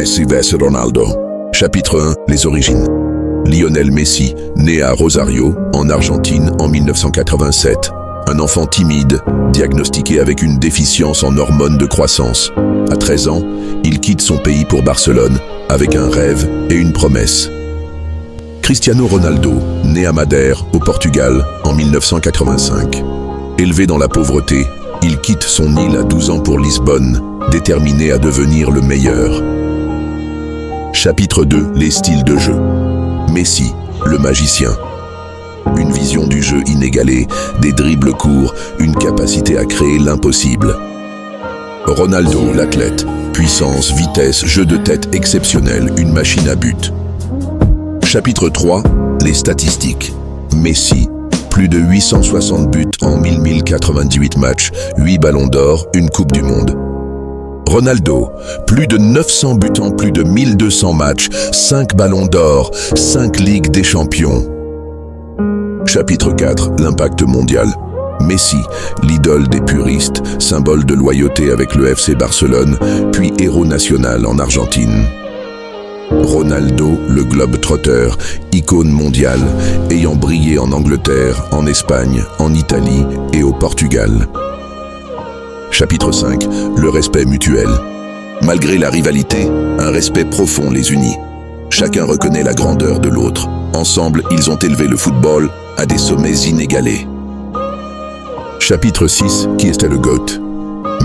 Messi vs Ronaldo. Chapitre 1. Les origines. Lionel Messi, né à Rosario, en Argentine, en 1987. Un enfant timide, diagnostiqué avec une déficience en hormones de croissance. À 13 ans, il quitte son pays pour Barcelone, avec un rêve et une promesse. Cristiano Ronaldo, né à Madère, au Portugal, en 1985. Élevé dans la pauvreté, il quitte son île à 12 ans pour Lisbonne, déterminé à devenir le meilleur. Chapitre 2. Les styles de jeu. Messi, le magicien. Une vision du jeu inégalée, des dribbles courts, une capacité à créer l'impossible. Ronaldo, l'athlète. Puissance, vitesse, jeu de tête exceptionnel, une machine à but. Chapitre 3. Les statistiques. Messi, plus de 860 buts en 1098 matchs, 8 ballons d'or, une Coupe du Monde. Ronaldo, plus de 900 buts en plus de 1200 matchs, 5 ballons d'or, 5 Ligues des Champions. Chapitre 4. L'impact mondial. Messi, l'idole des puristes, symbole de loyauté avec le FC Barcelone, puis héros national en Argentine. Ronaldo, le globe-trotter, icône mondiale, ayant brillé en Angleterre, en Espagne, en Italie et au Portugal. Chapitre 5. Le respect mutuel. Malgré la rivalité, un respect profond les unit. Chacun reconnaît la grandeur de l'autre. Ensemble, ils ont élevé le football à des sommets inégalés. Chapitre 6. Qui était le GOAT?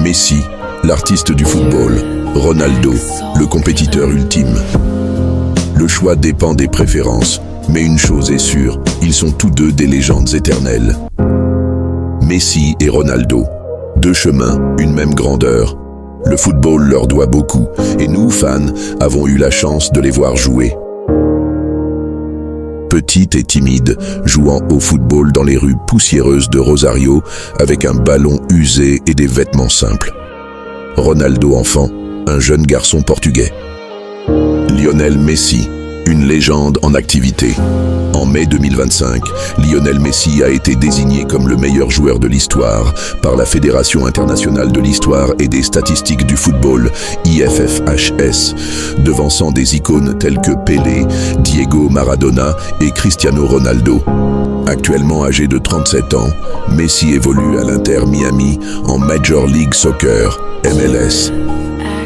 Messi, l'artiste du football. Ronaldo, le compétiteur ultime. Le choix dépend des préférences, mais une chose est sûre, ils sont tous deux des légendes éternelles. Messi et Ronaldo, deux chemins, une même grandeur. Le football leur doit beaucoup, et nous, fans, avons eu la chance de les voir jouer. Petite et timide, jouant au football dans les rues poussiéreuses de Rosario, avec un ballon usé et des vêtements simples. Ronaldo enfant, un jeune garçon portugais. Lionel Messi, une légende en activité. En mai 2025, Lionel Messi a été désigné comme le meilleur joueur de l'histoire par la Fédération internationale de l'histoire et des statistiques du football, IFFHS, devançant des icônes telles que Pelé, Diego Maradona et Cristiano Ronaldo. Actuellement âgé de 37 ans, Messi évolue à l'Inter Miami en Major League Soccer, MLS.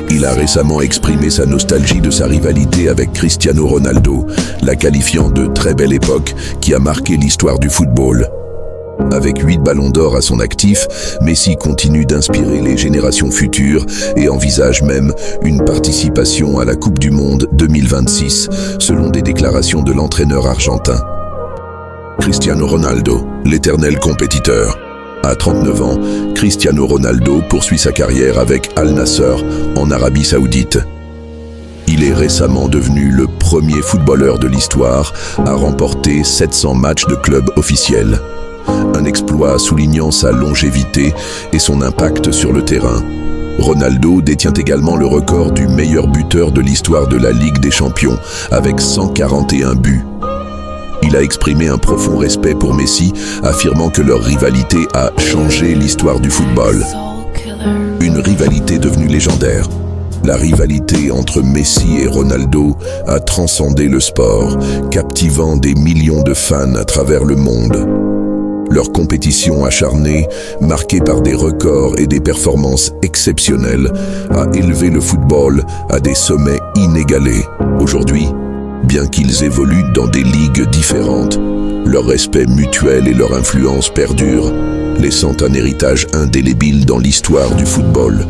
Il a récemment exprimé sa nostalgie de sa rivalité avec Cristiano Ronaldo, la qualifiant de très belle époque qui a marqué l'histoire du football. Avec 8 ballons d'or à son actif, Messi continue d'inspirer les générations futures et envisage même une participation à la Coupe du Monde 2026, selon des déclarations de l'entraîneur argentin. Cristiano Ronaldo, l'éternel compétiteur. À 39 ans, Cristiano Ronaldo poursuit sa carrière avec Al Nassr en Arabie Saoudite. Il est récemment devenu le premier footballeur de l'histoire à remporter 700 matchs de club officiels. Un exploit soulignant sa longévité et son impact sur le terrain. Ronaldo détient également le record du meilleur buteur de l'histoire de la Ligue des Champions, avec 141 buts. Il a exprimé un profond respect pour Messi, affirmant que leur rivalité a changé l'histoire du football. Une rivalité devenue légendaire. La rivalité entre Messi et Ronaldo a transcendé le sport, captivant des millions de fans à travers le monde. Leur compétition acharnée, marquée par des records et des performances exceptionnelles, a élevé le football à des sommets inégalés. Aujourd'hui, bien qu'ils évoluent dans des ligues différentes, leur respect mutuel et leur influence perdurent, laissant un héritage indélébile dans l'histoire du football.